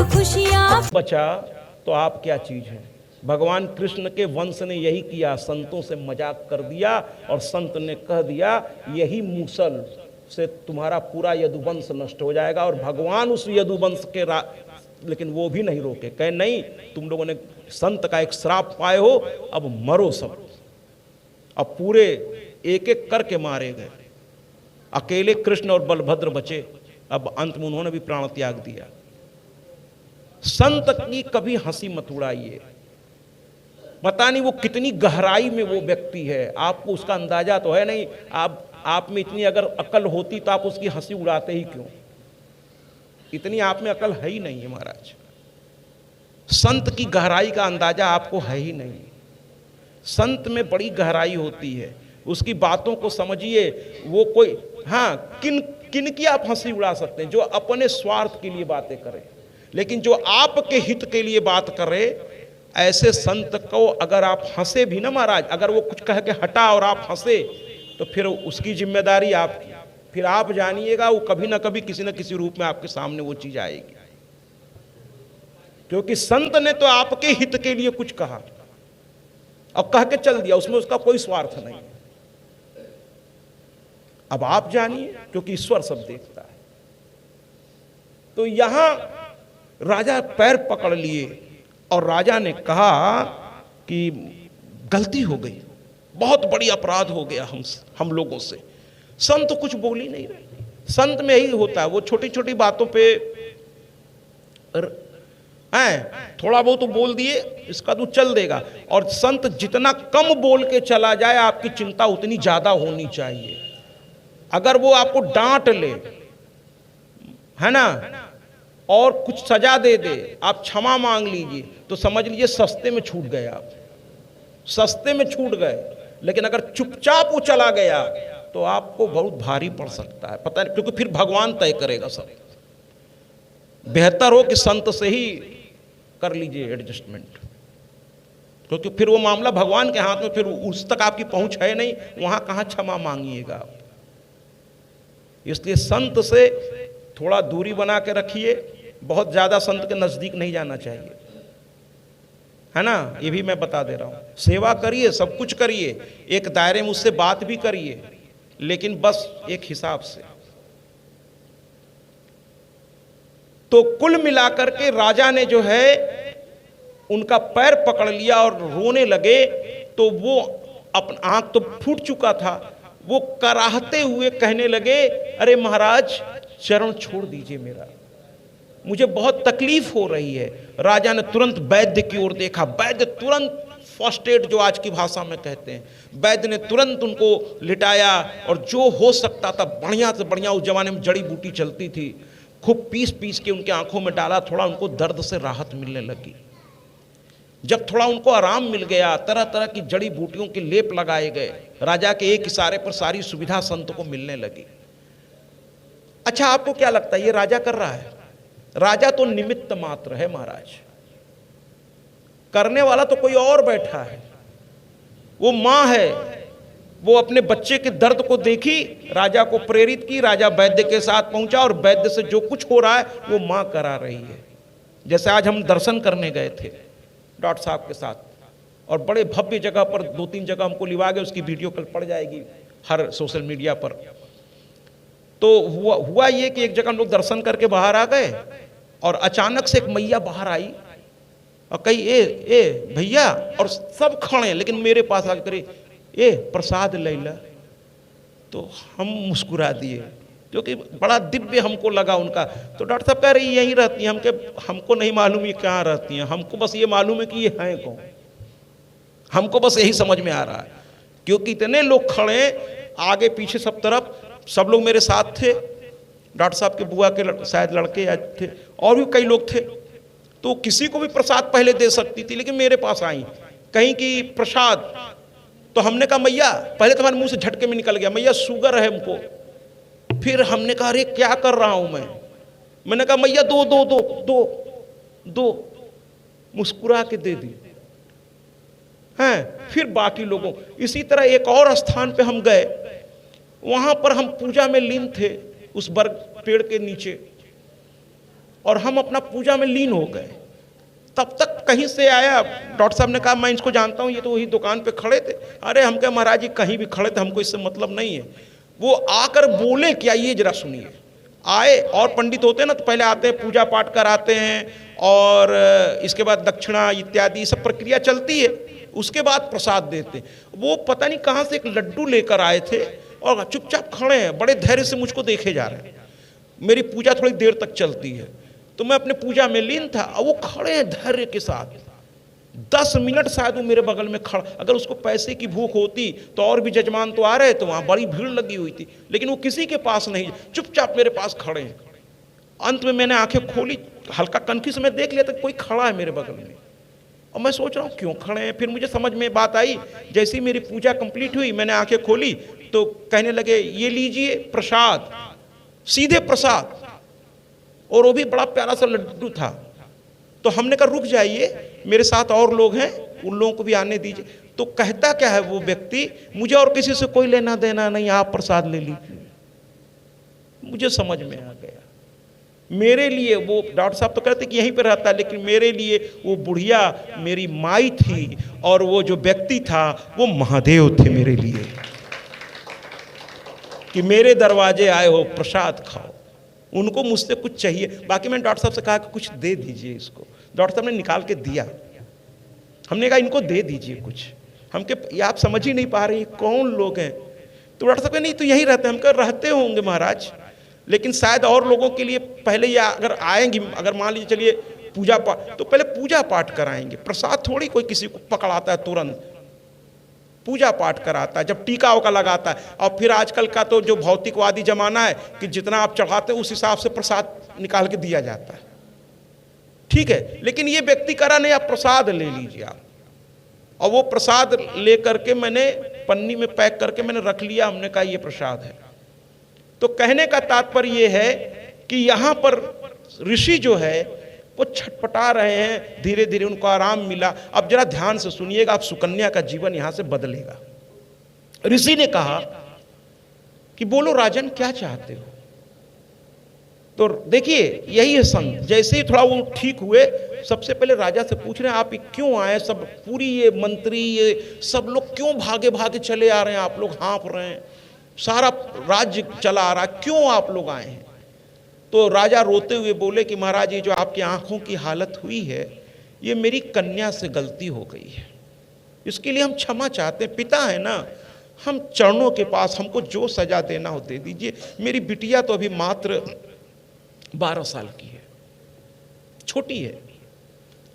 खुशियाँ बचा तो आप क्या चीज है। भगवान कृष्ण के वंश ने यही किया, संतों से मजाक कर दिया और संत ने कह दिया यही मूसल से तुम्हारा पूरा यदुवंश नष्ट हो जाएगा। और भगवान उस यदुवंश के लेकिन वो भी नहीं रोके, कहे नहीं, तुम लोगों ने संत का एक श्राप पाए हो, अब मरो सब। अब पूरे एक एक करके मारे गए, अकेले कृष्ण और बलभद्र बचे। अब अंत में उन्होंने भी प्राण त्याग दिया। संत की कभी हंसी मत उड़ाइए, पता नहीं वो कितनी गहराई में वो व्यक्ति है, आपको उसका अंदाजा तो है नहीं। आप में इतनी अगर अकल होती तो आप उसकी हंसी उड़ाते ही क्यों। इतनी आप में अकल है ही नहीं है महाराज। संत की गहराई का अंदाजा आपको है ही नहीं। संत में बड़ी गहराई होती है, उसकी बातों को समझिए। वो कोई हाँ किन की आप हंसी उड़ा सकते हैं, जो अपने स्वार्थ के लिए बातें करें, लेकिन जो आपके हित के लिए बात करे, ऐसे संत को अगर आप हंसे भी ना महाराज, अगर वो कुछ कह के हटा और आप हंसे तो फिर उसकी जिम्मेदारी आपकी। फिर आप जानिएगा वो कभी ना कभी किसी न किसी रूप में आपके सामने वो चीज आएगी, क्योंकि संत ने तो आपके हित के लिए कुछ कहा और कह के चल दिया, उसमें उसका कोई स्वार्थ नहीं। अब आप जानिए, क्योंकि ईश्वर सब देखता है। तो यहां राजा पैर पकड़ लिए और राजा ने कहा कि गलती हो गई, बहुत बड़ी अपराध हो गया हम लोगों से। संत कुछ बोल ही नहीं रहे। संत में यही होता है, वो छोटी छोटी बातों पे थोड़ा बहुत तो बोल दिए, इसका तो चल देगा। और संत जितना कम बोल के चला जाए, आपकी चिंता उतनी ज्यादा होनी चाहिए। अगर वो आपको डांट ले, है ना, और कुछ सजा दे दे, आप क्षमा मांग लीजिए, तो समझ लीजिए सस्ते में छूट गए, आप सस्ते में छूट गए। लेकिन अगर चुपचाप वो चला गया तो आपको बहुत भारी पड़ सकता है, पता नहीं, क्योंकि फिर भगवान तय करेगा सब। बेहतर हो कि संत से ही कर लीजिए एडजस्टमेंट, क्योंकि फिर वो मामला भगवान के हाथ में, फिर उस तक आपकी पहुंच है नहीं, वहां कहां क्षमा मांगिएगा आप। इसलिए संत से थोड़ा दूरी बना के रखिए, बहुत ज्यादा संत के नजदीक नहीं जाना चाहिए, है ना, ये भी मैं बता दे रहा हूं। सेवा करिए, सब कुछ करिए, एक दायरे में उससे बात भी करिए, लेकिन बस एक हिसाब से। तो कुल मिलाकर के राजा ने जो है उनका पैर पकड़ लिया और रोने लगे। तो वो अपना आंख तो फूट चुका था, वो कराहते हुए कहने लगे, अरे महाराज चरण छोड़ दीजिए मेरा, मुझे बहुत तकलीफ हो रही है। राजा ने तुरंत वैद्य की ओर देखा। वैद्य तुरंत फर्स्ट एड जो आज की भाषा में कहते हैं, वैद्य ने तुरंत उनको लिटाया और जो हो सकता था बढ़िया से बढ़िया, उस जमाने में जड़ी बूटी चलती थी, खूब पीस पीस के उनके आंखों में डाला। थोड़ा उनको दर्द से राहत मिलने लगी। जब थोड़ा उनको आराम मिल गया, तरह तरह की जड़ी बूटियों के लेप लगाए गए। राजा के एक इशारे पर सारी सुविधा संत को मिलने लगी। अच्छा, आपको क्या लगता है ये राजा कर रहा है? राजा तो निमित्त मात्र है महाराज, करने वाला तो कोई और बैठा है। वो मां है, वो अपने बच्चे के दर्द को देखी, राजा को प्रेरित की, राजा वैद्य के साथ पहुंचा और वैद्य से जो कुछ हो रहा है वो मां करा रही है। जैसे आज हम दर्शन करने गए थे डॉक्टर साहब के साथ, और बड़े भव्य जगह पर 2-3 जगह हमको लिवा गए, उसकी वीडियो कल पड़ जाएगी हर सोशल मीडिया पर। तो हुआ ये कि एक जगह हम लोग दर्शन करके बाहर आ गए और अचानक से एक मैया बाहर आई और कही, ए भैया, और सब खड़े, लेकिन मेरे पास आकर करे, ए प्रसाद ले ला। तो हम मुस्कुरा दिए, क्योंकि बड़ा दिव्य हमको लगा उनका। तो डॉक्टर साहब कह रही यहीं रहती हैं, हमको नहीं मालूम ये कहाँ रहती हैं, हमको बस ये मालूम है कि ये हैं कौन, हमको बस यही समझ में आ रहा है। क्योंकि इतने लोग खड़े, आगे पीछे सब तरफ, सब लोग मेरे साथ थे। डॉक्टर साहब के बुआ के शायद लड़के थे, और भी कई लोग थे। तो किसी को भी प्रसाद पहले दे सकती थी, लेकिन मेरे पास आई कहीं कि प्रसाद। तो हमने कहा मैया, पहले तो हमारे मुंह से झटके में निकल गया, मैया शुगर है हमको। फिर हमने कहा अरे क्या कर रहा हूं मैंने कहा मैया दो दो दो दो दो, मुस्कुरा के दे दी हैं। फिर बाकी लोगों, इसी तरह एक और स्थान पे हम गए, वहां पर हम पूजा में लीन थे उस बरगद पेड़ के नीचे। और हम अपना पूजा में लीन हो गए। तब तक कहीं से आया, डॉक्टर साहब ने कहा मैं इसको जानता हूँ, ये तो वही दुकान पे खड़े थे। अरे हम कहे महाराज जी कहीं भी खड़े थे, हमको इससे मतलब नहीं है। वो आकर बोले क्या, ये जरा सुनिए। आए, और पंडित होते हैं ना तो पहले आते हैं, पूजा पाठ कराते हैं और इसके बाद दक्षिणा इत्यादि सब प्रक्रिया चलती है, उसके बाद प्रसाद देते हैं। वो पता नहीं कहाँ से एक लड्डू लेकर आए थे और चुपचाप खड़े हैं, बड़े धैर्य से मुझको देखे जा रहे हैं। मेरी पूजा थोड़ी देर तक चलती है तो मैं अपने पूजा में लीन था और वो खड़े हैं धैर्य के साथ। 10 मिनट शायद वो मेरे बगल में खड़ा। अगर उसको पैसे की भूख होती तो और भी जजमान तो आ रहे, तो वहाँ बड़ी भीड़ लगी हुई थी, लेकिन वो किसी के पास नहीं, चुपचाप मेरे पास खड़े हैं। अंत में मैंने आंखें खोली, हल्का कनखी से मैं देख लिया था कोई खड़ा है मेरे बगल में, और मैं सोच रहा हूँ क्यों खड़े हैं। फिर मुझे समझ में बात आई, जैसे ही मेरी पूजा कंप्लीट हुई मैंने आंखें खोली तो कहने लगे ये लीजिए प्रसाद, सीधे प्रसाद, और वो भी बड़ा प्यारा सा लड्डू था। तो हमने कहा रुक जाइए, मेरे साथ और लोग हैं, उन लोगों को भी आने दीजिए। तो कहता क्या है वो व्यक्ति, मुझे और किसी से कोई लेना देना नहीं, आप प्रसाद ले लीजिए। मुझे समझ में आ गया, मेरे लिए वो डॉक्टर साहब तो कहते कि यहीं पे रहता है, लेकिन मेरे लिए वो बुढ़िया मेरी माई थी और वो जो व्यक्ति था वो महादेव थे मेरे लिए, कि मेरे दरवाजे आए हो प्रसाद खाओ। उनको मुझसे कुछ चाहिए। बाकी मैंने डॉक्टर साहब से कहा कि कुछ दे दीजिए इसको। डॉक्टर साहब ने निकाल के दिया। हमने कहा इनको दे दीजिए कुछ। हम के ये आप समझ ही नहीं पा रहे कौन लोग हैं। तो डॉक्टर साहब नहीं तो यहीं रहते हैं। हम कह रहते होंगे महाराज, लेकिन शायद और लोगों के लिए पहले ये अगर आएंगी, अगर मान लीजिए चलिए पूजा पाठ, तो पहले पूजा पाठ कराएंगे। प्रसाद थोड़ी कोई किसी को पकड़ाता है तुरंत, पूजा पाठ कराता है, जब टीका उका लगाता है। और फिर आजकल का तो जो भौतिकवादी जमाना है कि जितना आप चढ़ाते हैं उस हिसाब से प्रसाद निकाल के दिया जाता है, ठीक है। लेकिन ये व्यक्ति करा नहीं, आप प्रसाद ले लीजिए आप। और वो प्रसाद ले करके मैंने पन्नी में पैक करके मैंने रख लिया। हमने कहा ये प्रसाद है। तो कहने का तात्पर्य ये है कि यहाँ पर ऋषि जो है वो छटपटा रहे हैं, धीरे धीरे उनको आराम मिला। अब जरा ध्यान से सुनिएगा, आप सुकन्या का जीवन यहां से बदलेगा। ऋषि ने कहा कि बोलो राजन क्या चाहते हो। तो देखिए यही है संत। जैसे ही थोड़ा वो ठीक हुए, सबसे पहले राजा से पूछ रहे हैं आप क्यों आए, सब पूरी ये मंत्री ये सब लोग क्यों भागे भागे चले आ रहे हैं, आप लोग हाँफ रहे हैं, सारा राज्य चला आ रहा, क्यों आप लोग आए हैं। तो राजा रोते हुए बोले कि महाराज ये जो आपकी आंखों की हालत हुई है ये मेरी कन्या से गलती हो गई है, इसके लिए हम क्षमा चाहते हैं। पिता है ना, हम चरणों के पास, हमको जो सजा देना हो दे दीजिए। मेरी बिटिया तो अभी मात्र 12 साल की है, छोटी है,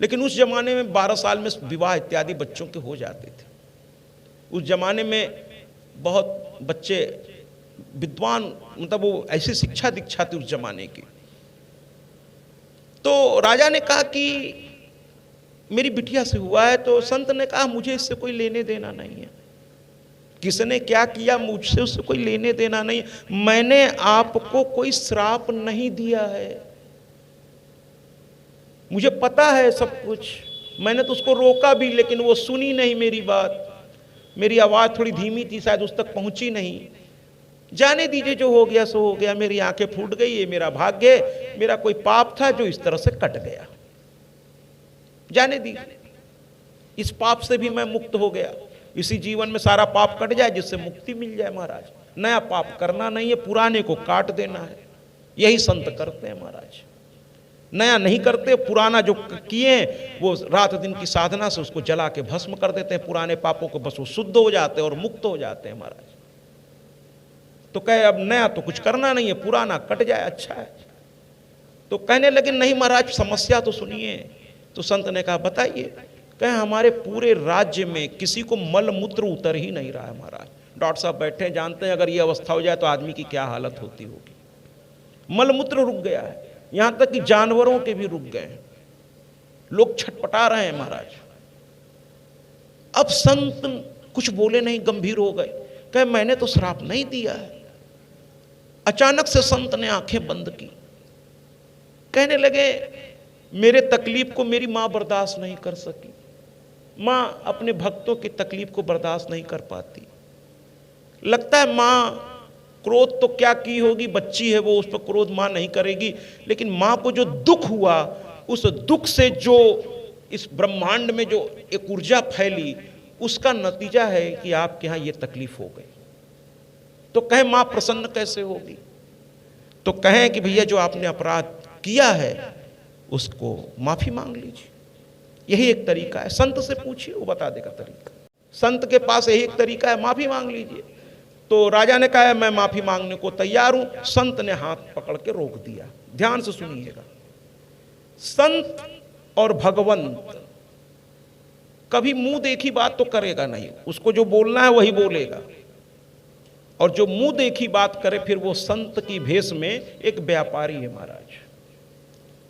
लेकिन उस जमाने में 12 साल में विवाह इत्यादि बच्चों के हो जाते थे। उस जमाने में बहुत बच्चे विद्वान, मतलब वो ऐसी शिक्षा दीक्षा थी उस जमाने की। तो राजा ने कहा कि मेरी बिटिया से हुआ है। तो संत ने कहा मुझे इससे कोई लेने देना नहीं है, किसने क्या किया मुझसे उससे कोई लेने देना नहीं। मैंने आपको कोई श्राप नहीं दिया है, मुझे पता है सब कुछ। मैंने तो उसको रोका भी, लेकिन वो सुनी नहीं मेरी बात। मेरी आवाज थोड़ी धीमी थी, शायद उस तक पहुंची नहीं। जाने दीजिए, जो हो गया सो हो गया। मेरी आंखें फूट गई, ये मेरा भाग्य, मेरा कोई पाप था जो इस तरह से कट गया। जाने दीजिए, इस पाप से भी मैं मुक्त हो गया। इसी जीवन में सारा पाप कट जाए जिससे मुक्ति मिल जाए महाराज। नया पाप करना नहीं है, पुराने को काट देना है। यही संत करते हैं महाराज, नया नहीं करते। पुराना जो किए वो रात दिन की साधना से उसको जला के भस्म कर देते हैं। पुराने पापों को बस वो शुद्ध हो जाते हैं और मुक्त हो जाते हैं महाराज। तो कहे अब नया तो कुछ करना नहीं है, पुराना कट जाए अच्छा है। तो कहने लगे नहीं महाराज समस्या तो सुनिए। तो संत ने कहा बताइए। कहे हमारे पूरे राज्य में किसी को मल मूत्र उतर ही नहीं रहा है महाराज। डॉक्टर साहब बैठे हैं, जानते हैं अगर ये अवस्था हो जाए तो आदमी की क्या हालत होती होगी। मल मूत्र रुक गया है, यहां तक कि जानवरों के भी रुक गए हैं। लोग छटपटा रहे हैं महाराज। अब संत कुछ बोले नहीं, गंभीर हो गए। कहे मैंने तो श्राप नहीं दिया है। अचानक से संत ने आंखें बंद की, कहने लगे मेरे तकलीफ को मेरी मां बर्दाश्त नहीं कर सकी। मां अपने भक्तों की तकलीफ को बर्दाश्त नहीं कर पाती। लगता है मां क्रोध तो क्या की होगी, बच्ची है वो, उस पर क्रोध माँ नहीं करेगी, लेकिन माँ को जो दुख हुआ, उस दुख से जो इस ब्रह्मांड में जो एक ऊर्जा फैली, उसका नतीजा है कि आपके यहाँ ये तकलीफ हो गई। तो कहें माँ प्रसन्न कैसे होगी? तो कहें कि भैया जो आपने अपराध किया है उसको माफी मांग लीजिए। यही एक तरीका है। संत से पूछिए, वो बता देगा तरीका। संत के पास यही एक तरीका है, माफी मांग लीजिए। तो राजा ने कहा मैं माफी मांगने को तैयार हूं। संत ने हाथ पकड़ के रोक दिया। ध्यान से सुनिएगा, संत और भगवंत कभी मुंह देखी बात तो करेगा नहीं, उसको जो बोलना है वही बोलेगा। और जो मुंह देखी बात करे फिर वो संत की भेष में एक व्यापारी है महाराज,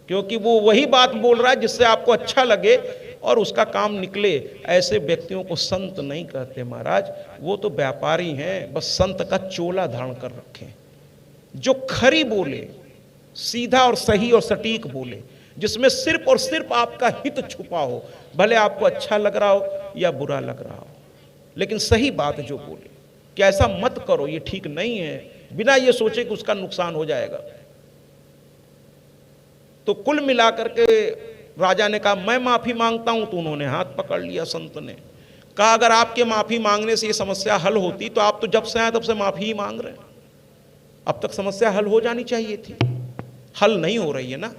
क्योंकि वो वही बात बोल रहा है जिससे आपको अच्छा लगे और उसका काम निकले। ऐसे व्यक्तियों को संत नहीं कहते महाराज, वो तो व्यापारी हैं, बस संत का चोला धारण कर रखे। जो खरी बोले, सीधा और सही और सटीक बोले, जिसमें सिर्फ और सिर्फ आपका हित छुपा हो, भले आपको अच्छा लग रहा हो या बुरा लग रहा हो, लेकिन सही बात जो बोले कि ऐसा मत करो, ये ठीक नहीं है, बिना ये सोचे कि उसका नुकसान हो जाएगा। तो कुल मिलाकर के राजा ने कहा मैं माफी मांगता हूं। तो उन्होंने हाथ पकड़ लिया। संत ने कहा अगर आपके माफी मांगने से ये समस्या हल होती तो आप तो जब से आए तब से माफी ही मांग रहे हैं, अब तक समस्या हल हो जानी चाहिए थी, हल नहीं हो रही है ना।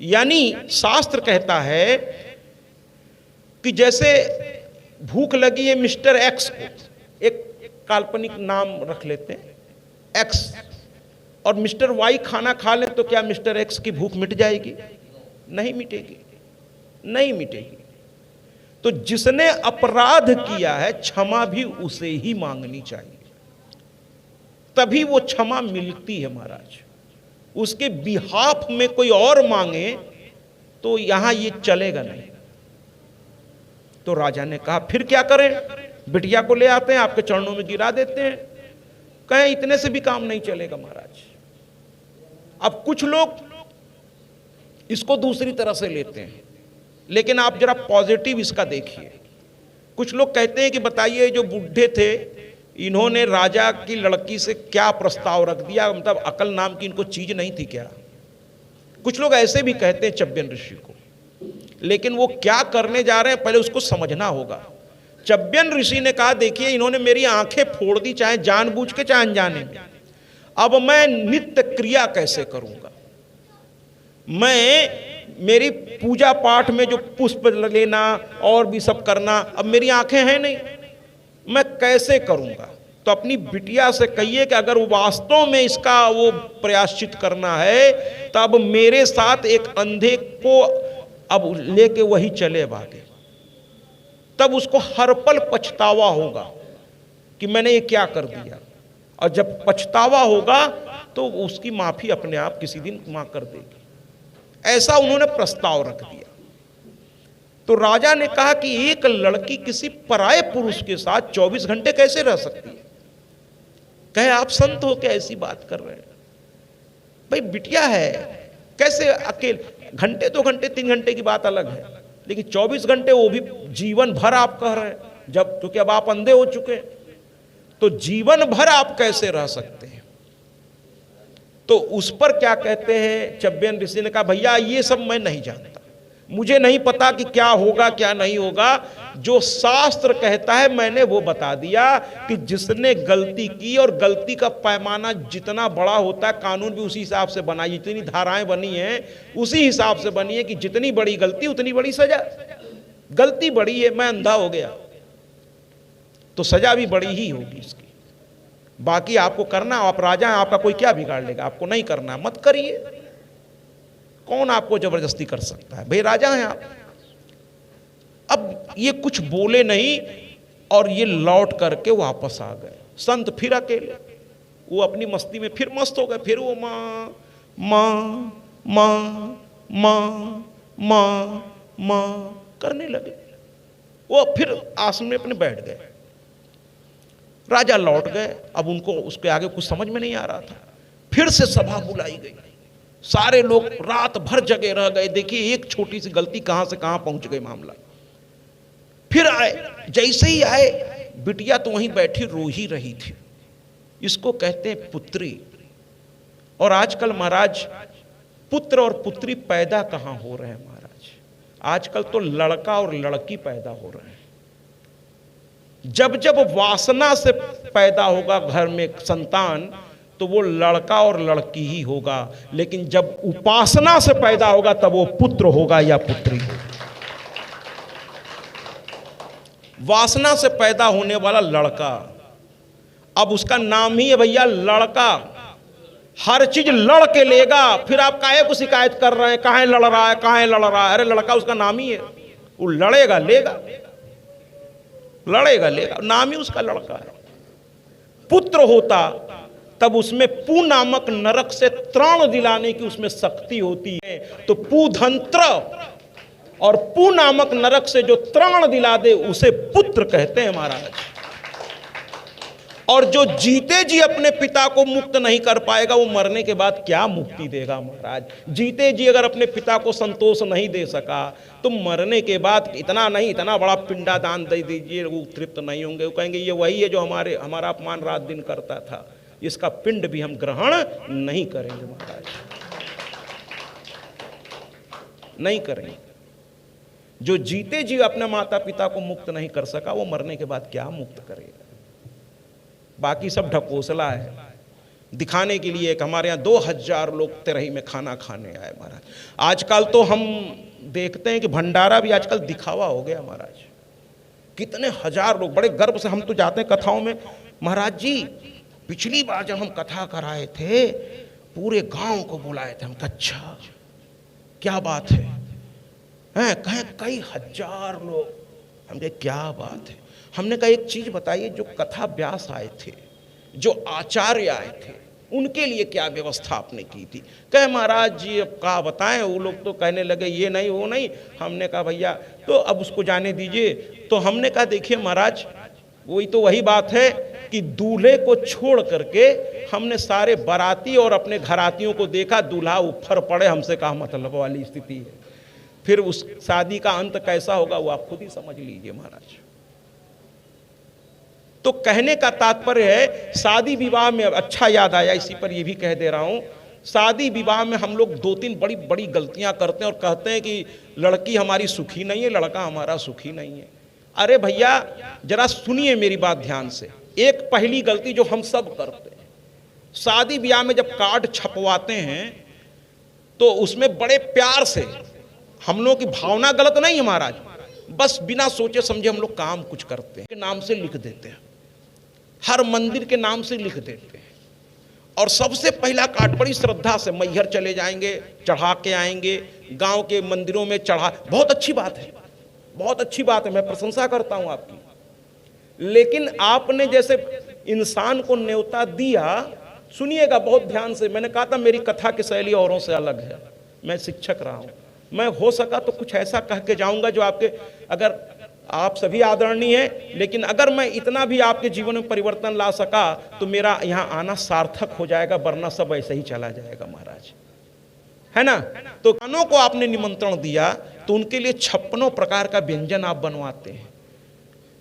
यानी शास्त्र कहता है कि जैसे भूख लगी है मिस्टर एक्स को, एक काल्पनिक नाम रख लेते हैं एक्स, और मिस्टर वाई खाना खा ले तो क्या मिस्टर एक्स की भूख मिट जाएगी? नहीं मिटेगी, नहीं मिटेगी। तो जिसने अपराध किया है क्षमा भी उसे ही मांगनी चाहिए, तभी वो क्षमा मिलती है महाराज। उसके बिहाफ में कोई और मांगे तो यहां ये चलेगा नहीं। तो राजा ने कहा फिर क्या करें? बिटिया को ले आते हैं, आपके चरणों में गिरा देते हैं। कहें इतने से भी काम नहीं चलेगा महाराज। अब कुछ लोग इसको दूसरी तरह से लेते हैं, लेकिन आप जरा पॉजिटिव इसका देखिए। कुछ लोग कहते हैं कि बताइए जो बूढ़े थे इन्होंने राजा की लड़की से क्या प्रस्ताव रख दिया, मतलब अकल नाम की इनको चीज नहीं थी क्या? कुछ लोग ऐसे भी कहते हैं चब्बियन ऋषि को, लेकिन वो क्या करने जा रहे हैं पहले उसको समझना होगा। चब्बियन ऋषि ने कहा देखिए इन्होंने मेरी आंखें फोड़ दी, चाहे जानबूझ के चाहे अनजाने में। अब मैं नित्य क्रिया कैसे करूंगा? मैं मेरी पूजा पाठ में जो पुष्प लेना और भी सब करना, अब मेरी आंखें हैं नहीं, मैं कैसे करूंगा? तो अपनी बिटिया से कहिए कि अगर वास्तव में इसका वो प्रायश्चित करना है तब मेरे साथ एक अंधे को अब लेके वही चले भागे, तब उसको हर पल पछतावा होगा कि मैंने ये क्या कर दिया। और जब पछतावा होगा तो उसकी माफी अपने आप किसी दिन मां कर देगी। ऐसा उन्होंने प्रस्ताव रख दिया। तो राजा ने कहा कि एक लड़की किसी पराये पुरुष के साथ 24 घंटे कैसे रह सकती है? कहे आप संत हो के ऐसी बात कर रहे हैं? भाई बिटिया है, कैसे अकेले? घंटे 2 घंटे 3 घंटे की बात अलग है, लेकिन 24 घंटे वो भी जीवन भर आप कह रहे हैं, जब क्योंकि अब आप अंधे हो चुके हैं, तो जीवन भर आप कैसे रह सकते हैं? तो उस पर क्या कहते हैं चब्बियन ऋषि ने कहा भैया ये सब मैं नहीं जानता, मुझे नहीं पता कि क्या होगा क्या नहीं होगा। जो शास्त्र कहता है मैंने वो बता दिया कि जिसने गलती की, और गलती का पैमाना जितना बड़ा होता है कानून भी उसी हिसाब से बना, जितनी धाराएं बनी हैं उसी हिसाब से बनी है कि जितनी बड़ी गलती उतनी बड़ी सजा। गलती बड़ी है, मैं अंधा हो गया तो सजा भी बड़ी ही होगी इसकी। बाकी आपको करना, आप राजा हैं, आपका कोई क्या बिगाड़ लेगा? आपको नहीं करना मत करिए, कौन आपको जबरदस्ती कर सकता है? भाई राजा हैं आप। अब ये कुछ बोले नहीं और ये लौट करके वापस आ गए। संत फिर अकेले, वो अपनी मस्ती में फिर मस्त हो गए। फिर वो माँ माँ माँ माँ माँ माँ करने लगे। वो फिर आसन में अपने बैठ गए। राजा लौट गए। अब उनको उसके आगे कुछ समझ में नहीं आ रहा था। फिर से सभा बुलाई गई, सारे लोग रात भर जगे रह गए। देखिए एक छोटी सी गलती कहां से कहां पहुंच गई मामला। फिर आए, जैसे ही आए बिटिया तो वहीं बैठी रो ही रही थी। इसको कहते हैं पुत्री। और आजकल महाराज पुत्र और पुत्री पैदा कहां हो रहे हैं महाराज? आजकल तो लड़का और लड़की पैदा हो रहे हैं। जब जब वासना से पैदा होगा घर में संतान, तो वो लड़का और लड़की ही होगा, लेकिन जब उपासना से पैदा होगा तब वो पुत्र होगा या पुत्री होगा। वासना से पैदा होने वाला लड़का, अब उसका नाम ही है भैया लड़का, हर चीज लड़ के लेगा। फिर आप काहे को शिकायत कर रहे हैं, काहे लड़ रहा है, काहे लड़ रहा है? अरे लड़का उसका नाम ही है, वो लड़ेगा लेगा, लड़ेगा लेगा, नाम ही उसका लड़का है। पुत्र होता तब उसमें पू नामक नरक से त्राण दिलाने की उसमें शक्ति होती है। तो पूधंत्र और पू नामक नरक से जो त्राण दिला दे उसे पुत्र कहते हैं महाराज। और जो जीते जी अपने पिता को मुक्त नहीं कर पाएगा, वो मरने के बाद क्या मुक्ति देगा महाराज? जीते जी अगर अपने पिता को संतोष नहीं दे सका, तो मरने के बाद इतना नहीं, इतना बड़ा पिंडा दान दे दीजिए, वो तृप्त नहीं होंगे। वो कहेंगे ये वही है जो हमारा अपमान रात दिन करता था, इसका पिंड भी हम ग्रहण नहीं करेंगे महाराज, नहीं करेंगे। जो जीते जी अपने माता पिता को मुक्त नहीं कर सका, वो मरने के बाद क्या मुक्त करेगा? बाकी सब ढकोसला है, दिखाने के लिए। एक हमारे यहाँ 2000 लोग तेरही में खाना खाने आए महाराज। आजकल तो हम देखते हैं कि भंडारा भी आजकल दिखावा हो गया महाराज। कितने हजार लोग, बड़े गर्व से हम तो जाते हैं कथाओं में, महाराज जी पिछली बार जब हम कथा कराए थे पूरे गांव को बुलाए थे। हम कहा अच्छा क्या बात है? कहे कई हजार लोग। हम कहे क्या बात है? हमने कहा एक चीज बताइए, जो कथा व्यास आए थे, जो आचार्य आए थे, उनके लिए क्या व्यवस्था आपने की थी? कहे महाराज जी अब क्या बताएं, वो लोग तो कहने लगे ये नहीं वो नहीं। हमने कहा भैया तो अब उसको जाने दीजिए। तो हमने कहा देखिए महाराज, वही बात है कि दूल्हे को छोड़ करके हमने सारे बाराती और अपने घरातियों को देखा, दूल्हा ऊपर पड़े, हमसे कहा मतलब वाली स्थिति है। फिर उस शादी का अंत कैसा होगा वो आप खुद ही समझ लीजिए महाराज। तो कहने का तात्पर्य है, शादी विवाह में, अच्छा याद आया, इसी पर ये भी कह दे रहा हूं, शादी विवाह में हम लोग 2-3 बड़ी बड़ी गलतियां करते हैं और कहते हैं कि लड़की हमारी सुखी नहीं है, लड़का हमारा सुखी नहीं है। अरे भैया जरा सुनिए मेरी बात ध्यान से। एक पहली गलती जो हम सब करते हैं, शादी ब्याह में जब कार्ड छपवाते हैं तो उसमें बड़े प्यार से, हम लोगों की भावना गलत नहीं है महाराज, बस बिना सोचे समझे हम लोग काम कुछ करते हैं, नाम से लिख देते हैं, हर मंदिर के नाम से लिख देते हैं। और सबसे पहला कार्ड बड़ी श्रद्धा से मैहर चले जाएंगे, चढ़ा के आएंगे, गांव के मंदिरों में चढ़ा, बहुत अच्छी बात है, बहुत अच्छी बात है, मैं प्रशंसा करता हूं आपकी। लेकिन आपने जैसे इंसान को न्योता दिया, सुनिएगा बहुत ध्यान से, मैंने कहा था मेरी कथा की शैली औरों से अलग है, मैं शिक्षक रहा हूं, मैं हो सका तो कुछ ऐसा कह के जाऊंगा जो आपके, अगर आप सभी आदरणीय हैं, लेकिन अगर मैं इतना भी आपके जीवन में परिवर्तन ला सका तो मेरा यहाँ आना सार्थक हो जाएगा, वरना सब ऐसे ही चला जाएगा महाराज, है ना। तो कानों को आपने निमंत्रण दिया तो उनके लिए 56 प्रकार का व्यंजन आप बनवाते हैं,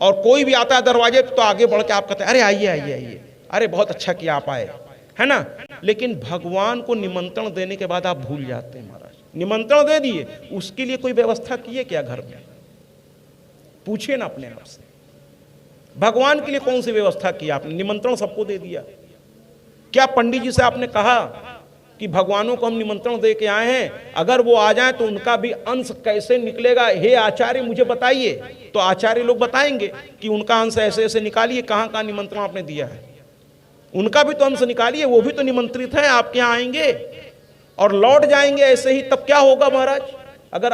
और कोई भी आता है दरवाजे तो आगे बढ़ के आप कहते हैं अरे आइए आइए आइए, अरे बहुत अच्छा किया आप आए, है ना। लेकिन भगवान को निमंत्रण देने के बाद आप भूल जाते हैं महाराज। निमंत्रण दे दिए, उसके लिए कोई व्यवस्था की है क्या घर में? पूछिए ना अपने आप से, भगवान के लिए कौन सी व्यवस्था की आपने? निमंत्रण सबको दे दिया। क्या पंडित जी से आपने कहा कि भगवानों को हम निमंत्रण दे के आए हैं, अगर वो आ जाए तो उनका भी अंश कैसे निकलेगा, हे आचार्य मुझे बताइए? तो आचार्य लोग बताएंगे कि उनका अंश ऐसे ऐसे निकालिए, कहां कहां निमंत्रण आपने दिया है, उनका भी तो अंश निकालिए, वो भी तो निमंत्रित है, आपके यहाँ आएंगे और लौट जाएंगे ऐसे ही, तब क्या होगा महाराज? अगर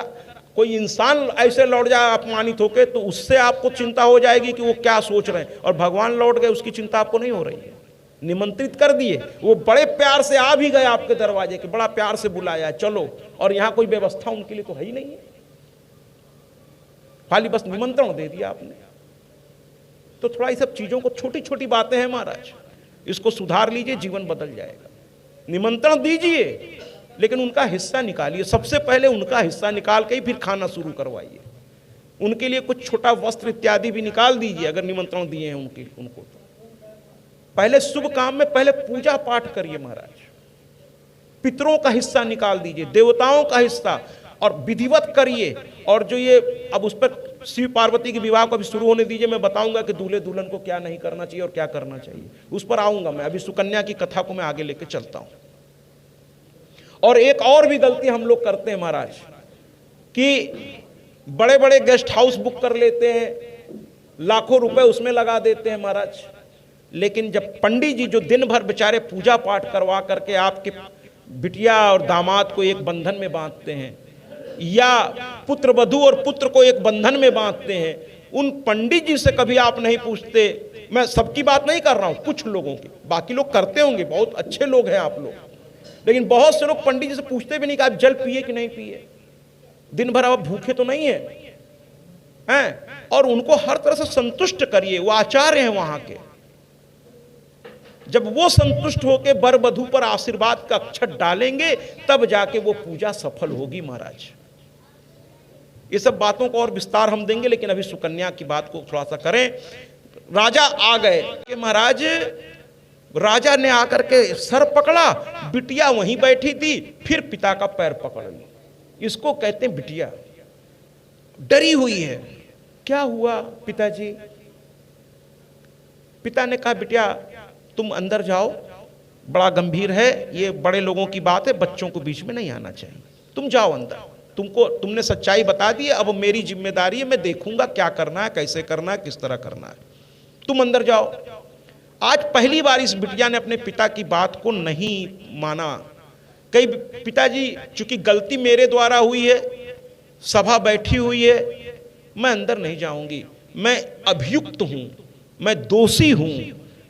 कोई इंसान ऐसे लौट जाए अपमानित होकर, तो उससे आपको चिंता हो जाएगी कि वो क्या सोच रहे हैं, और भगवान लौट गए उसकी चिंता आपको नहीं हो रही है। निमंत्रित कर दिए, वो बड़े प्यार से आ भी गए आपके दरवाजे के, बड़ा प्यार से बुलाया चलो, और यहाँ कोई व्यवस्था उनके लिए तो है ही नहीं है, खाली बस निमंत्रण दे दिया आपने। तो थोड़ा ये सब चीजों को, छोटी छोटी बातें हैं महाराज, इसको सुधार लीजिए, जीवन बदल जाएगा। निमंत्रण दीजिए लेकिन उनका हिस्सा निकालिए, सबसे पहले उनका हिस्सा निकाल के ही फिर खाना शुरू करवाइए। उनके लिए कुछ छोटा वस्त्र इत्यादि भी निकाल दीजिए अगर निमंत्रण दिए हैं उनको तो। पहले शुभ काम में पहले पूजा पाठ करिए महाराज, पितरों का हिस्सा निकाल दीजिए, देवताओं का हिस्सा, और विधिवत करिए। और जो ये अब उस पर शिव पार्वती के विवाह को अभी शुरू होने दीजिए, मैं बताऊंगा कि दूल्हे दुल्हन को क्या नहीं करना चाहिए और क्या करना चाहिए, उस पर आऊंगा मैं। अभी सुकन्या की कथा को मैं आगे लेके चलता हूं। और एक और भी गलती हम लोग करते हैं महाराज, कि बड़े बड़े गेस्ट हाउस बुक कर लेते हैं, लाखों रुपए उसमें लगा देते हैं महाराज, लेकिन जब पंडित जी जो दिन भर बेचारे पूजा पाठ करवा करके आपके बिटिया और दामाद को एक बंधन में बांधते हैं, या पुत्र वधू और पुत्र को एक बंधन में बांधते हैं, उन पंडित जी से कभी आप नहीं पूछते। मैं सबकी बात नहीं कर रहा हूं, कुछ लोगों की, बाकी लोग करते होंगे, बहुत अच्छे लोग हैं आप लोग, लेकिन बहुत से लोग पंडित जी से पूछते भी नहीं कि आप जल पिए कि नहीं पिए, दिन भर आप भूखे तो नहीं हैं, और उनको हर तरह से संतुष्ट करिए। वो आचार्य हैं वहां के, जब वो संतुष्ट होकर वर वधू पर आशीर्वाद का अक्षत डालेंगे तब जाके वो पूजा सफल होगी महाराज। ये सब बातों को और विस्तार हम देंगे, लेकिन अभी सुकन्या की बात को थोड़ा सा करें। राजा आ गए कि महाराज, राजा ने आकर के सर पकड़ा, बिटिया वहीं बैठी थी, फिर पिता का पैर पकड़ ली। इसको कहते हैं बिटिया डरी हुई है। क्या हुआ पिताजी? पिता ने कहा बिटिया तुम अंदर जाओ, बड़ा गंभीर है, ये बड़े लोगों की बात है, बच्चों को बीच में नहीं आना चाहिए, तुम जाओ अंदर। तुमने सच्चाई बता दी, अब मेरी जिम्मेदारी है, मैं देखूंगा क्या करना है, कैसे करना है, किस तरह करना है, तुम अंदर जाओ। आज पहली बार इस बिटिया ने अपने पिता की बात को नहीं माना। कई पिताजी चूंकि गलती मेरे द्वारा हुई है, सभा बैठी हुई है, मैं अंदर नहीं जाऊंगी, मैं अभियुक्त हूं, मैं दोषी हूं,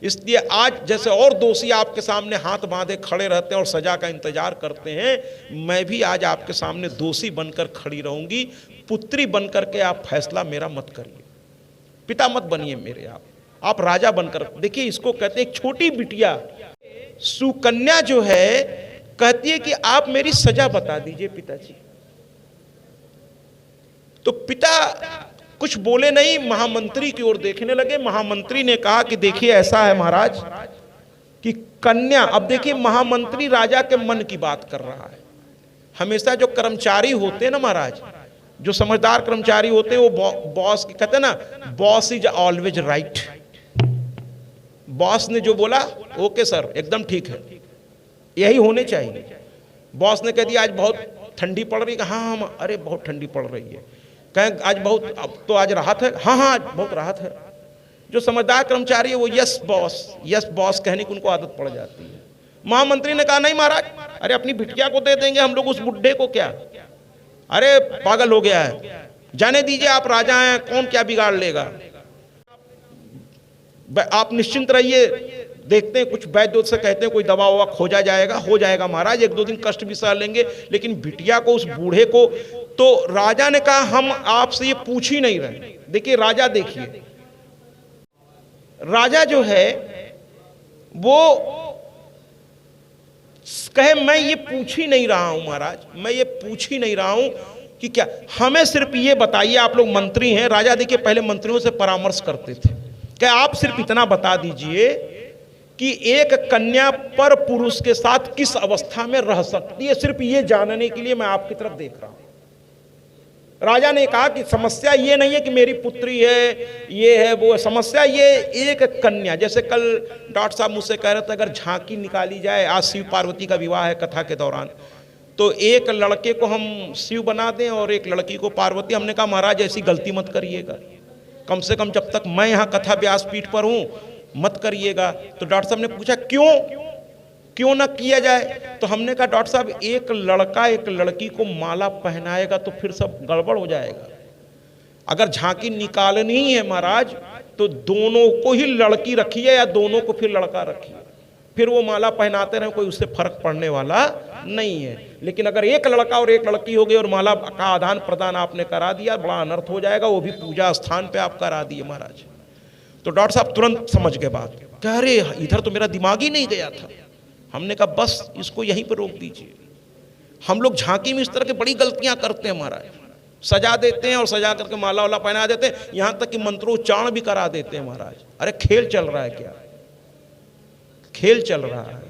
इसलिए आज जैसे और दोषी आपके सामने हाथ बांधे खड़े रहते हैं और सजा का इंतजार करते हैं, मैं भी आज आपके सामने दोषी बनकर खड़ी रहूंगी। पुत्री बनकर के आप फैसला मेरा मत करिए, पिता मत बनिए मेरे, आप राजा बनकर। देखिए इसको कहते हैं, एक छोटी बिटिया सुकन्या जो है कहती है कि आप मेरी सजा बता दीजिए पिताजी। तो पिता कुछ बोले नहीं, महामंत्री की ओर देखने लगे। महामंत्री ने कहा कि देखिए ऐसा है महाराज कि कन्या, अब देखिए महामंत्री राजा के मन की बात कर रहा है। हमेशा जो कर्मचारी होते हैं ना महाराज, जो समझदार कर्मचारी होते हैं, वो बॉस की कहते हैं ना, boss is always right. Boss ने जो बोला ओके सर एकदम ठीक है, यही होने चाहिए। बॉस ने कह दिया आज बहुत ठंडी पड़ रही है, हाँ हाँ, अरे बहुत ठंडी पड़ रही है, कहें आज बहुत, अब तो आज राहत है, हाँ हाँ बहुत राहत है। जो समझदार कर्मचारी है वो यस बॉस कहने की उनको आदत पड़ जाती है। महामंत्री ने कहा नहीं महाराज, अरे अपनी बिटिया को दे देंगे हम लोग, उस बुड्ढे को क्या, अरे पागल हो गया है, जाने दीजिए, आप राजा हैं, कौन क्या बिगाड़ लेगा, आप निश्चिंत रहिए, देखते हैं कुछ वैद्य से कहते हैं कोई दवा ववा खोजा जाएगा, हो जाएगा महाराज, एक दो दिन कष्ट भी सह लेंगे। लेकिन बिटिया को, उस बूढ़े को, तो राजा ने कहा हम आपसे ये पूछ ही नहीं रहे। देखिए राजा, देखिए राजा जो है वो कहे मैं ये पूछ ही नहीं रहा हूं महाराज, मैं ये पूछ ही नहीं रहा हूं कि क्या, हमें सिर्फ ये बताइए, आप लोग मंत्री हैं। राजा देखिए पहले मंत्रियों से परामर्श करते थे, क्या आप सिर्फ इतना बता दीजिए कि एक कन्या पर पुरुष के साथ किस अवस्था में रह सकती है, सिर्फ ये जानने के लिए मैं आपकी तरफ देख रहा हूं। राजा ने कहा कि समस्या ये नहीं है कि मेरी पुत्री है, ये है वो, समस्या ये एक कन्या, जैसे कल डॉक्टर साहब मुझसे कह रहे थे अगर झांकी निकाली जाए, आज शिव पार्वती का विवाह है कथा के दौरान, तो एक लड़के को हम शिव बना दें और एक लड़की को पार्वती। हमने कहा महाराज ऐसी गलती मत करिएगा, कम से कम जब तक मैं यहाँ कथा व्यासपीठ पर हूँ मत करिएगा। तो डॉक्टर साहब ने पूछा क्यों ना किया जाए? तो हमने कहा डॉक्टर साहब एक लड़का एक लड़की को माला पहनाएगा तो फिर सब गड़बड़ हो जाएगा। अगर झांकी निकालनी ही है महाराज तो दोनों को ही लड़की रखिए या दोनों को फिर लड़का रखिए, फिर वो माला पहनाते रहे, कोई उससे फर्क पड़ने वाला नहीं है। लेकिन अगर एक लड़का और एक लड़की हो गई और माला का आदान प्रदान आपने करा दिया, बड़ा अनर्थ हो जाएगा, वो भी पूजा स्थान पे आप करा दिए महाराज। तो डॉक्टर साहब तुरंत समझ गए बात, कह रहे इधर तो मेरा दिमाग ही नहीं गया था। हमने कहा बस इसको यहीं पर रोक दीजिए। हम लोग झांकी में इस तरह की बड़ी गलतियां करते हैं महाराज, सजा देते हैं और सजा करके माला वाला पहना देते हैं, यहां तक कि मंत्रोच्चारण भी करा देते हैं महाराज। अरे खेल चल रहा है क्या? खेल चल रहा है।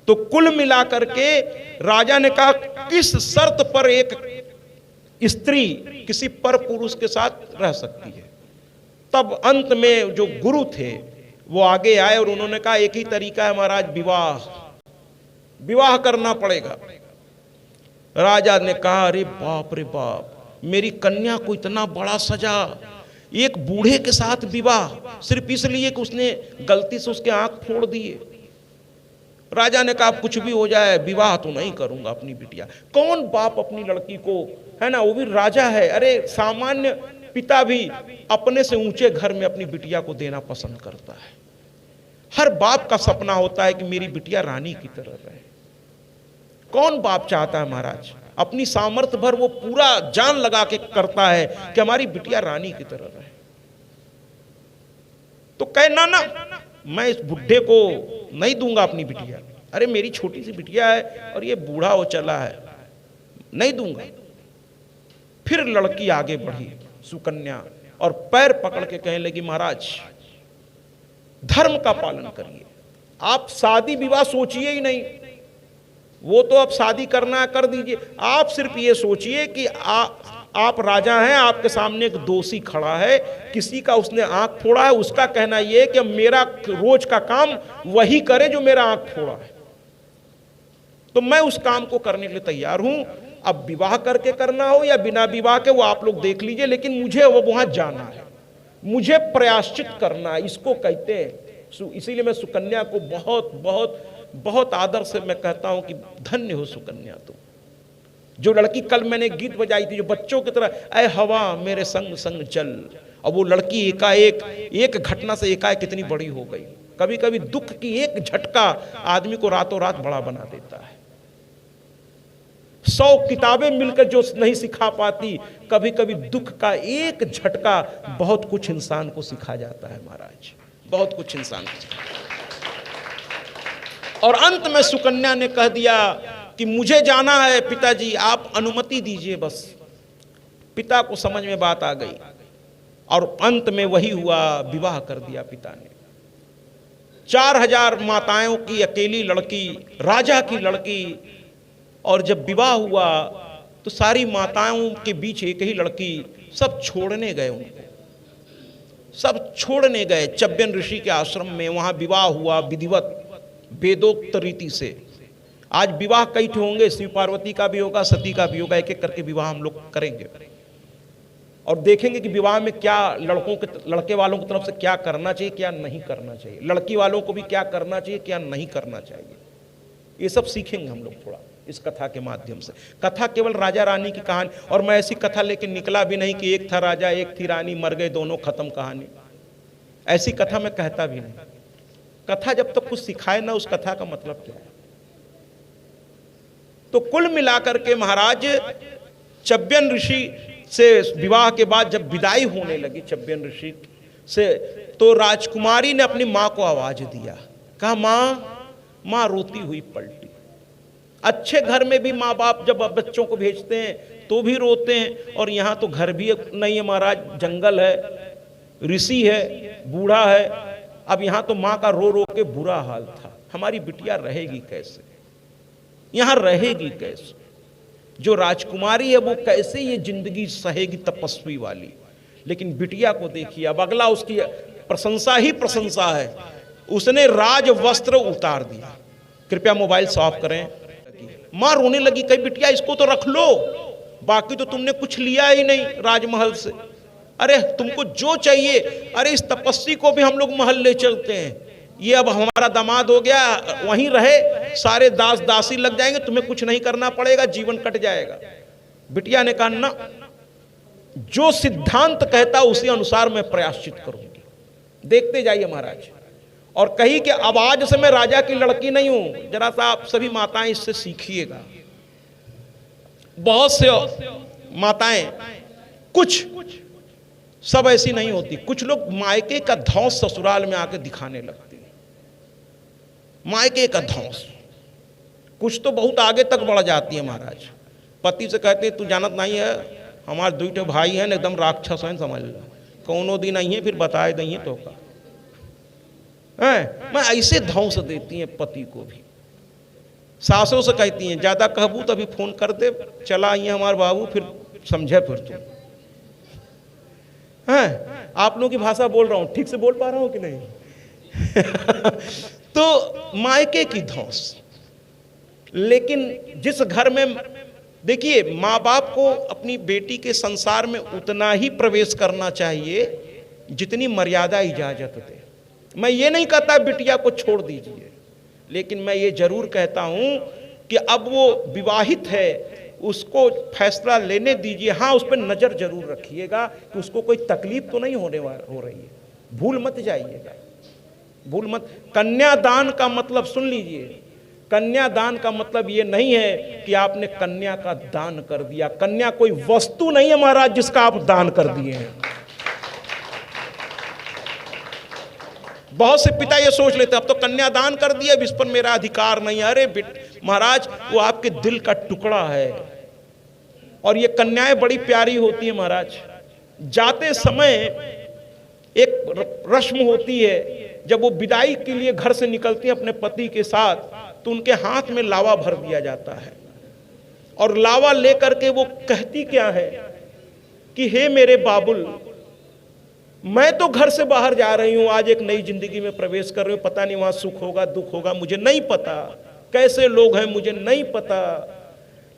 तो कुल मिलाकर के राजा ने कहा किस शर्त पर एक स्त्री किसी पर पुरुष के साथ रह सकती है। तब अंत में जो गुरु थे वो आगे आए और उन्होंने कहा एक ही तरीका है महाराज, विवाह करना पड़ेगा। राजा ने कहा अरे बाप रे बाप, मेरी कन्या को इतना बड़ा सजा, एक बूढ़े के साथ विवाह, सिर्फ इसलिए कि उसने गलती से उसके आंख फोड़ दिए। राजा ने कहा कुछ भी हो जाए विवाह तो नहीं करूंगा अपनी बिटिया। कौन बाप अपनी लड़की को, है ना, वो भी राजा है, अरे सामान्य पिता भी अपने से ऊंचे घर में अपनी बिटिया को देना पसंद करता है। हर बाप का सपना होता है कि मेरी बिटिया रानी की तरह रहे। कौन बाप चाहता है महाराज, अपनी सामर्थ्य भर वो पूरा जान लगा के करता है कि हमारी बिटिया रानी की तरह रहे। तो कहे ना ना, मैं इस बुढ़े को नहीं दूंगा अपनी बिटिया, अरे मेरी छोटी सी बिटिया है और ये बूढ़ा हो चला है, नहीं दूंगा। फिर लड़की आगे बढ़ी सुकन्या और पैर पकड़ के कहने लगी महाराज धर्म का पालन करिए, आप शादी विवाह सोचिए ही नहीं, वो तो अब शादी करना है कर दीजिए, आप सिर्फ ये सोचिए कि आप राजा हैं, आपके सामने एक दोषी खड़ा है, किसी का उसने आंख फोड़ा है, उसका कहना यह कि मेरा रोज का काम वही करे जो मेरा आंख फोड़ा है, तो मैं उस काम को करने के लिए तैयार हूं। अब विवाह करके करना हो या बिना विवाह के वो आप लोग देख लीजिए, लेकिन मुझे वो वहां जाना है, मुझे प्रयाश्चित करना है, इसको कहते हैं। इसीलिए मैं सुकन्या को बहुत बहुत बहुत आदर से मैं कहता हूं कि धन्य हो सुकन्या तुम। जो लड़की कल मैंने गीत बजाई थी, जो बच्चों की तरह ऐ हवा मेरे संग संग चल, अब वो लड़की एकाएक एक घटना से एकाएक कितनी बड़ी हो गई। कभी कभी दुख की एक झटका आदमी को रातों रात बड़ा बना देता है। 100 किताबें मिलकर जो नहीं सिखा पाती, कभी कभी दुख का एक झटका बहुत कुछ इंसान को सिखा जाता है महाराज, बहुत कुछ इंसान को। और अंत में सुकन्या ने कह दिया कि मुझे जाना है पिताजी, आप अनुमति दीजिए बस। पिता को समझ में बात आ गई और अंत में वही हुआ, विवाह कर दिया पिता ने। 4000 माताओं की अकेली लड़की, राजा की लड़की, और जब विवाह हुआ तो सारी माताओं के बीच एक ही लड़की, सब छोड़ने गए, उनको सब छोड़ने गए चब्यन ऋषि के आश्रम में। वहां विवाह हुआ विधिवत वेदोक्त रीति से। आज विवाह कई होंगे, शिव पार्वती का भी होगा, सती का भी होगा, एक एक करके विवाह हम लोग करेंगे और देखेंगे कि विवाह में क्या लड़के वालों की तरफ से क्या करना चाहिए, क्या नहीं करना चाहिए, लड़की वालों को भी क्या करना चाहिए, क्या नहीं करना चाहिए। ये सब सीखेंगे हम लोग थोड़ा इस कथा के माध्यम से। कथा केवल राजा रानी की कहानी, और मैं ऐसी कथा लेके निकला भी नहीं कि एक था राजा एक थी रानी, मर गए दोनों, खत्म कहानी। ऐसी कथा मैं कहता भी नहीं। कथा जब तक कुछ सिखाए ना, उस कथा का मतलब क्या है। तो कुल मिलाकर के महाराज चब्यन ऋषि से विवाह के बाद जब विदाई होने लगी चब्यन ऋषि से, तो राजकुमारी ने अपनी मां को आवाज दिया, कहा मां रोती हुई पलटी। अच्छे घर में भी माँ बाप जब बच्चों को भेजते हैं तो भी रोते हैं, और यहाँ तो घर भी नहीं है महाराज, जंगल है, ऋषि है, बूढ़ा है। अब यहाँ तो माँ का रो रो के बुरा हाल था, हमारी बिटिया रहेगी कैसे, यहाँ रहेगी कैसे। जो राजकुमारी है वो कैसे ये जिंदगी सहेगी तपस्वी वाली। लेकिन बिटिया को देखिए, अब अगला उसकी प्रशंसा ही प्रशंसा है, उसने राज वस्त्र उतार दिया। कृपया मोबाइल ऑफ करें। मां रोने लगी, कही बिटिया इसको तो रख लो, बाकी तो तुमने कुछ लिया ही नहीं राजमहल से, अरे तुमको जो चाहिए, अरे इस तपस्वी को भी हम लोग महल ले चलते हैं, ये अब हमारा दामाद हो गया, वहीं रहे, सारे दास दासी लग जाएंगे, तुम्हें कुछ नहीं करना पड़ेगा, जीवन कट जाएगा। बिटिया ने कहा ना, जो सिद्धांत कहता उसी अनुसार मैं प्रयाश्चित करूंगी, देखते जाइए महाराज। और कही कि अब आज से मैं राजा की लड़की नहीं हूं, जरा सा आप सभी माताएं इससे सीखिएगा। बहुत से माताएं, कुछ सब ऐसी नहीं होती, कुछ लोग मायके का धौंस ससुराल में आके दिखाने लगते हैं, मायके का धौंस, कुछ तो बहुत आगे तक बढ़ जाती है महाराज। पति से कहते हैं तू जानत नहीं है, हमारे 2 भाई हैं एकदम राक्षस हैं, समझ लो, कौनो दिन नहीं है फिर बताए नहीं है तो का। हैं, मैं ऐसे ध्वंस देती हैं पति को भी। सासों से कहती हैं ज्यादा कहबू तो अभी फोन कर दे, चला आई हमारे बाबू, फिर समझे फिर तुम हैं। आप लोगों की भाषा बोल रहा हूं, ठीक से बोल पा रहा हूं कि नहीं? तो मायके की ध्वंस। लेकिन जिस घर में, देखिए, माँ बाप को अपनी बेटी के संसार में उतना ही प्रवेश करना चाहिए जितनी मर्यादा इजाजत दे। मैं ये नहीं कहता बिटिया को छोड़ दीजिए, लेकिन मैं ये जरूर कहता हूं कि अब वो विवाहित है, उसको फैसला लेने दीजिए। हाँ, उस पर नजर जरूर रखिएगा कि उसको कोई तकलीफ तो नहीं हो रही है। भूल मत जाइएगा, भूल मत। कन्यादान का मतलब सुन लीजिए, कन्यादान का मतलब ये नहीं है कि आपने कन्या का दान कर दिया। कन्या कोई वस्तु नहीं है महाराज जिसका आप दान कर दिए हैं। बहुत से पिता ये सोच लेते अब तो कन्यादान कर दिया, अब इस पर मेरा अधिकार नहीं है। अरे महाराज, वो आपके दिल का टुकड़ा है। और ये कन्याएं बड़ी प्यारी होती हैं महाराज। जाते समय एक रस्म होती है, जब वो विदाई के लिए घर से निकलती हैं अपने पति के साथ, तो उनके हाथ में लावा भर दिया जाता है। और लावा लेकर के वो कहती क्या है कि हे मेरे बाबुल, मैं तो घर से बाहर जा रही हूं, आज एक नई जिंदगी में प्रवेश कर रही हूं, पता नहीं वहां सुख होगा दुख होगा, मुझे नहीं पता, कैसे लोग हैं मुझे नहीं पता,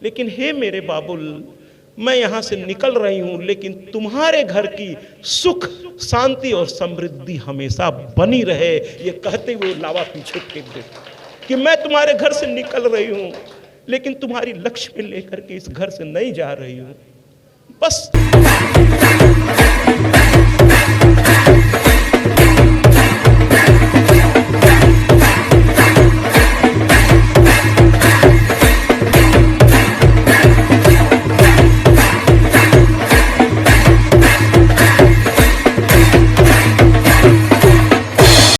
लेकिन हे मेरे बाबुल, मैं यहां से निकल रही हूं, लेकिन तुम्हारे घर की सुख शांति और समृद्धि हमेशा बनी रहे। ये कहते हुए लावा पीछे फेंक देते कि मैं तुम्हारे घर से निकल रही हूं, लेकिन तुम्हारी लक्ष्मी लेकर के इस घर से नहीं जा रही हूं। बस